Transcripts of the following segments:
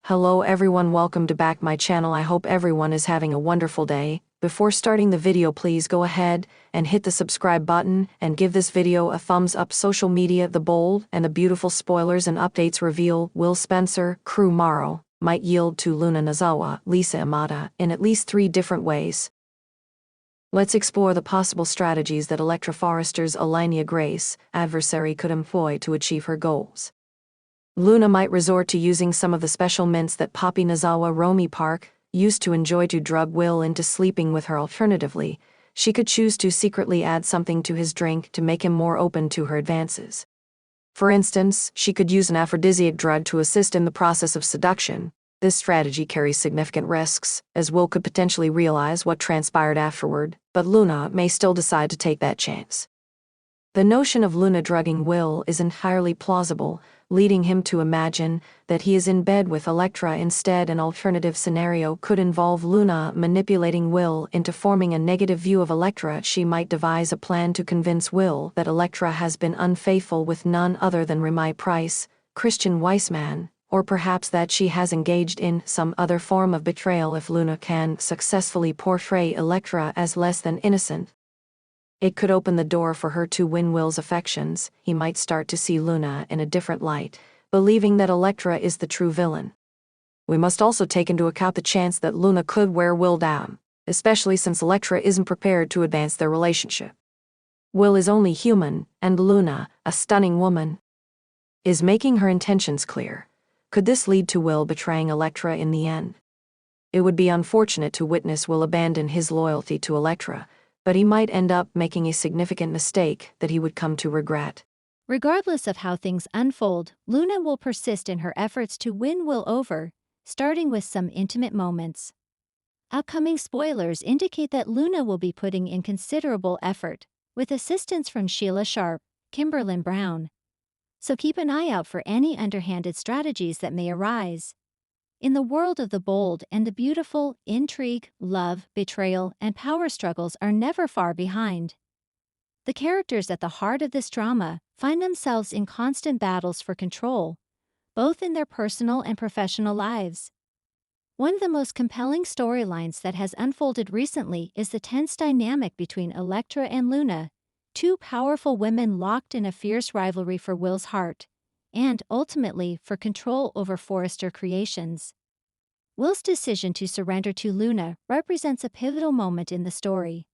Hello everyone, welcome to back my channel. I hope everyone is having a wonderful day. Before starting the video, please go ahead and hit the subscribe button and give this video a thumbs up. Social media, the bold and the beautiful spoilers and updates reveal Will Spencer, Crew Morrow, might yield to Luna Nozawa, Lisa Amata, in at least 3 different ways. Let's explore the possible strategies that Electra Forrester's Elenia Grace adversary could employ to achieve her goals. Luna might resort to using some of the special mints that Poppy Nozawa Romy Park used to enjoy to drug Will into sleeping with her. Alternatively, she could choose to secretly add something to his drink to make him more open to her advances. For instance, she could use an aphrodisiac drug to assist in the process of seduction. This strategy carries significant risks, as Will could potentially realize what transpired afterward, but Luna may still decide to take that chance. The notion of Luna drugging Will is entirely plausible, leading him to imagine that he is in bed with Electra. Instead, an alternative scenario could involve Luna manipulating Will into forming a negative view of Electra. She might devise a plan to convince Will that Electra has been unfaithful with none other than Remy Price, Christian Weissman, or perhaps that she has engaged in some other form of betrayal. If Luna can successfully portray Electra as less than innocent, it could open the door for her to win Will's affections. He might start to see Luna in a different light, believing that Electra is the true villain. We must also take into account the chance that Luna could wear Will down, especially since Electra isn't prepared to advance their relationship. Will is only human, and Luna, a stunning woman, is making her intentions clear. Could this lead to Will betraying Electra in the end? It would be unfortunate to witness Will abandon his loyalty to Electra, but he might end up making a significant mistake that he would come to regret. Regardless of how things unfold, Luna will persist in her efforts to win Will over, starting with some intimate moments. Upcoming spoilers indicate that Luna will be putting in considerable effort, with assistance from Sheila Sharp, Kimberlyn Brown. So keep an eye out for any underhanded strategies that may arise. In the world of the bold and the beautiful, intrigue, love, betrayal, and power struggles are never far behind. The characters at the heart of this drama find themselves in constant battles for control, both in their personal and professional lives. One of the most compelling storylines that has unfolded recently is the tense dynamic between Electra and Luna, 2 powerful women locked in a fierce rivalry for Will's heart, and, ultimately, for control over Forrester Creations. Will's decision to surrender to Luna represents a pivotal moment in the story.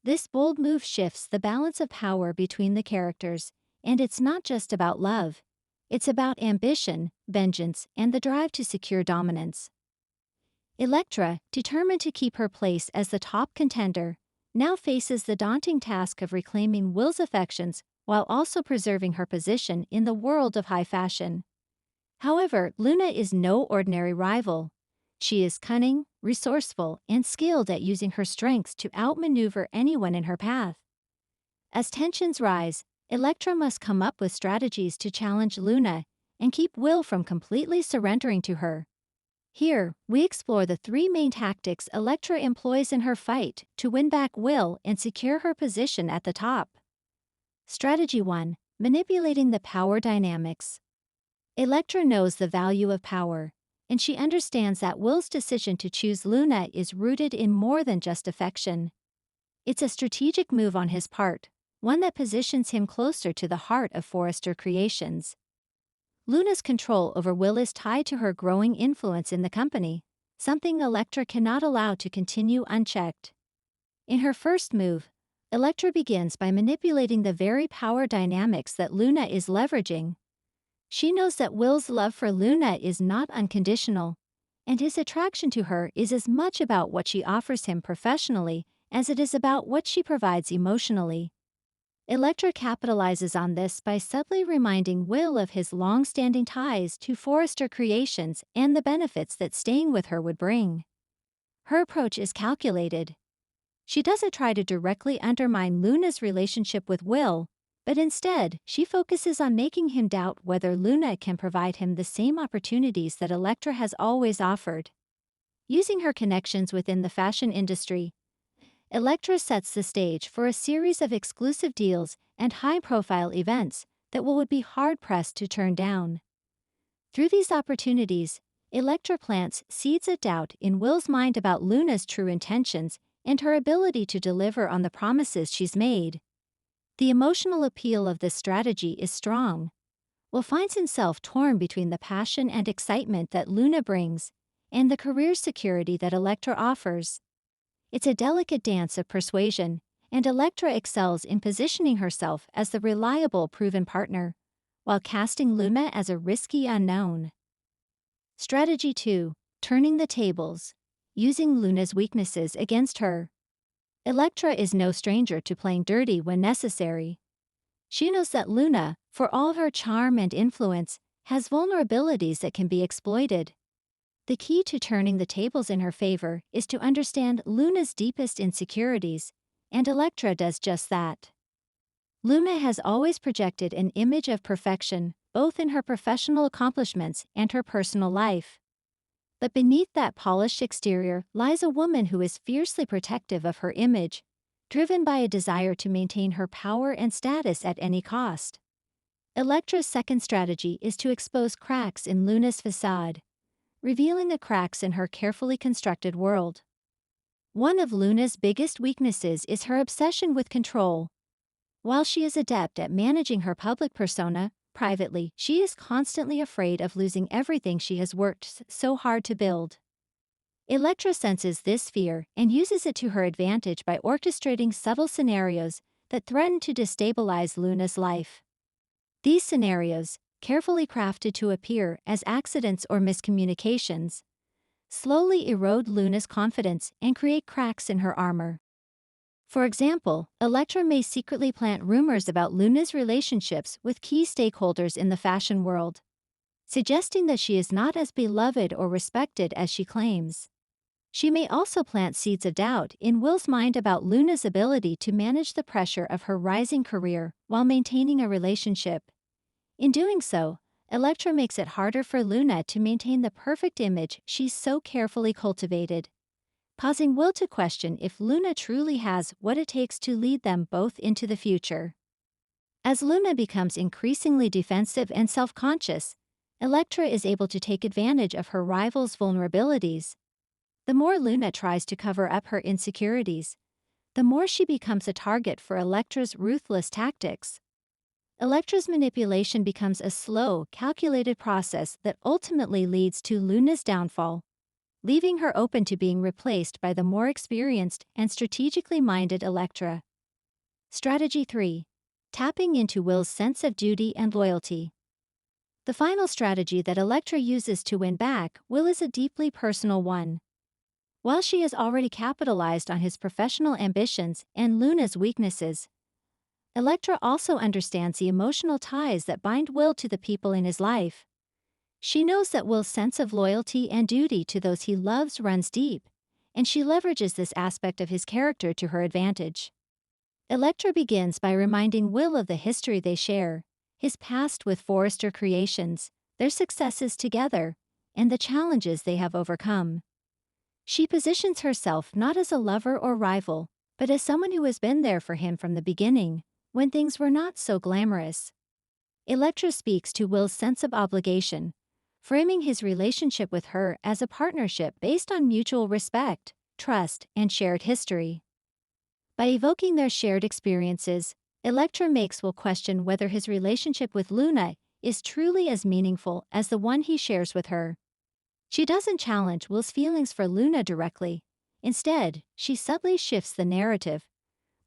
This bold move shifts the balance of power between the characters, and it's not just about love. It's about ambition, vengeance, and the drive to secure dominance. Electra, determined to keep her place as the top contender, now faces the daunting task of reclaiming Will's affections while also preserving her position in the world of high fashion. However, Luna is no ordinary rival. She is cunning, resourceful, and skilled at using her strengths to outmaneuver anyone in her path. As tensions rise, Electra must come up with strategies to challenge Luna and keep Will from completely surrendering to her. Here, we explore the 3 main tactics Electra employs in her fight to win back Will and secure her position at the top. Strategy 1. Manipulating the power dynamics. Electra knows the value of power, and she understands that Will's decision to choose Luna is rooted in more than just affection. It's a strategic move on his part, one that positions him closer to the heart of Forrester Creations. Luna's control over Will is tied to her growing influence in the company, something Electra cannot allow to continue unchecked. In her first move, Electra begins by manipulating the very power dynamics that Luna is leveraging. She knows that Will's love for Luna is not unconditional, and his attraction to her is as much about what she offers him professionally as it is about what she provides emotionally. Electra capitalizes on this by subtly reminding Will of his long-standing ties to Forrester Creations and the benefits that staying with her would bring. Her approach is calculated. She doesn't try to directly undermine Luna's relationship with Will, but instead, she focuses on making him doubt whether Luna can provide him the same opportunities that Electra has always offered. Using her connections within the fashion industry, Electra sets the stage for a series of exclusive deals and high-profile events that Will would be hard-pressed to turn down. Through these opportunities, Electra plants seeds of doubt in Will's mind about Luna's true intentions and her ability to deliver on the promises she's made. The emotional appeal of this strategy is strong. Will finds himself torn between the passion and excitement that Luna brings and the career security that Electra offers. It's a delicate dance of persuasion, and Electra excels in positioning herself as the reliable, proven partner, while casting Luna as a risky unknown. Strategy 2. Turning the tables. Using Luna's weaknesses against her. Electra is no stranger to playing dirty when necessary. She knows that Luna, for all her charm and influence, has vulnerabilities that can be exploited. The key to turning the tables in her favor is to understand Luna's deepest insecurities, and Electra does just that. Luna has always projected an image of perfection, both in her professional accomplishments and her personal life. But beneath that polished exterior lies a woman who is fiercely protective of her image, driven by a desire to maintain her power and status at any cost. Electra's second strategy is to expose cracks in Luna's facade, revealing the cracks in her carefully constructed world. One of Luna's biggest weaknesses is her obsession with control. While she is adept at managing her public persona, privately, she is constantly afraid of losing everything she has worked so hard to build. Electra senses this fear and uses it to her advantage by orchestrating subtle scenarios that threaten to destabilize Luna's life. These scenarios, carefully crafted to appear as accidents or miscommunications, slowly erode Luna's confidence and create cracks in her armor. For example, Electra may secretly plant rumors about Luna's relationships with key stakeholders in the fashion world, suggesting that she is not as beloved or respected as she claims. She may also plant seeds of doubt in Will's mind about Luna's ability to manage the pressure of her rising career while maintaining a relationship. In doing so, Electra makes it harder for Luna to maintain the perfect image she's so carefully cultivated, causing Will to question if Luna truly has what it takes to lead them both into the future. As Luna becomes increasingly defensive and self-conscious, Electra is able to take advantage of her rival's vulnerabilities. The more Luna tries to cover up her insecurities, the more she becomes a target for Electra's ruthless tactics. Electra's manipulation becomes a slow, calculated process that ultimately leads to Luna's downfall, leaving her open to being replaced by the more experienced and strategically minded Electra. Strategy 3. Tapping into Will's sense of duty and loyalty. The final strategy that Electra uses to win back Will is a deeply personal one. While she has already capitalized on his professional ambitions and Luna's weaknesses, Electra also understands the emotional ties that bind Will to the people in his life. She knows that Will's sense of loyalty and duty to those he loves runs deep, and she leverages this aspect of his character to her advantage. Electra begins by reminding Will of the history they share, his past with Forrester Creations, their successes together, and the challenges they have overcome. She positions herself not as a lover or rival, but as someone who has been there for him from the beginning, when things were not so glamorous. Electra speaks to Will's sense of obligation, framing his relationship with her as a partnership based on mutual respect, trust, and shared history. By evoking their shared experiences, Electra makes Will question whether his relationship with Luna is truly as meaningful as the one he shares with her. She doesn't challenge Will's feelings for Luna directly. Instead, she subtly shifts the narrative,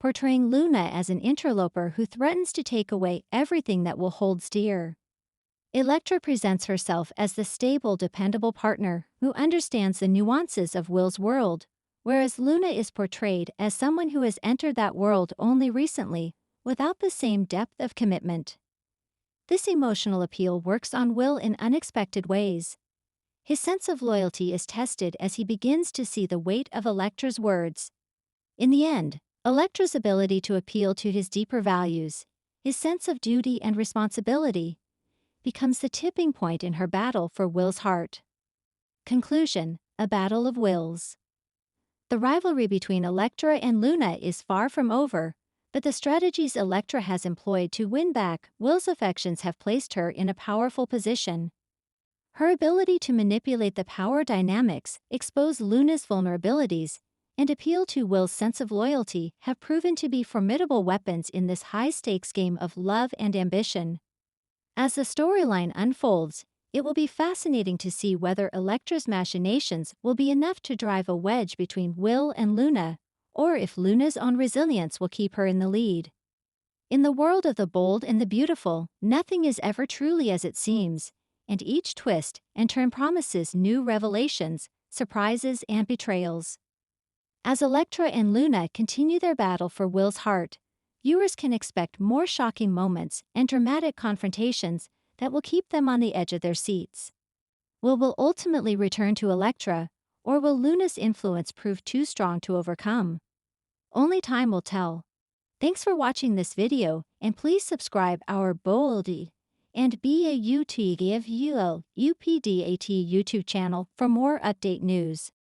portraying Luna as an interloper who threatens to take away everything that Will holds dear. Electra presents herself as the stable, dependable partner who understands the nuances of Will's world, whereas Luna is portrayed as someone who has entered that world only recently, without the same depth of commitment. This emotional appeal works on Will in unexpected ways. His sense of loyalty is tested as he begins to see the weight of Electra's words. In the end, Electra's ability to appeal to his deeper values, his sense of duty and responsibility, becomes the tipping point in her battle for Will's heart. Conclusion: a battle of wills. The rivalry between Electra and Luna is far from over, but the strategies Electra has employed to win back Will's affections have placed her in a powerful position. Her ability to manipulate the power dynamics, expose Luna's vulnerabilities, and appeal to Will's sense of loyalty have proven to be formidable weapons in this high-stakes game of love and ambition. As the storyline unfolds, it will be fascinating to see whether Electra's machinations will be enough to drive a wedge between Will and Luna, or if Luna's own resilience will keep her in the lead. In the world of the bold and the beautiful, nothing is ever truly as it seems, and each twist and turn promises new revelations, surprises, and betrayals. As Electra and Luna continue their battle for Will's heart, viewers can expect more shocking moments and dramatic confrontations that will keep them on the edge of their seats. Will ultimately return to Electra, or will Luna's influence prove too strong to overcome? Only time will tell. Thanks for watching this video, and please subscribe our Boldy and BAUTGIVUL UPDAT YouTube channel for more update news.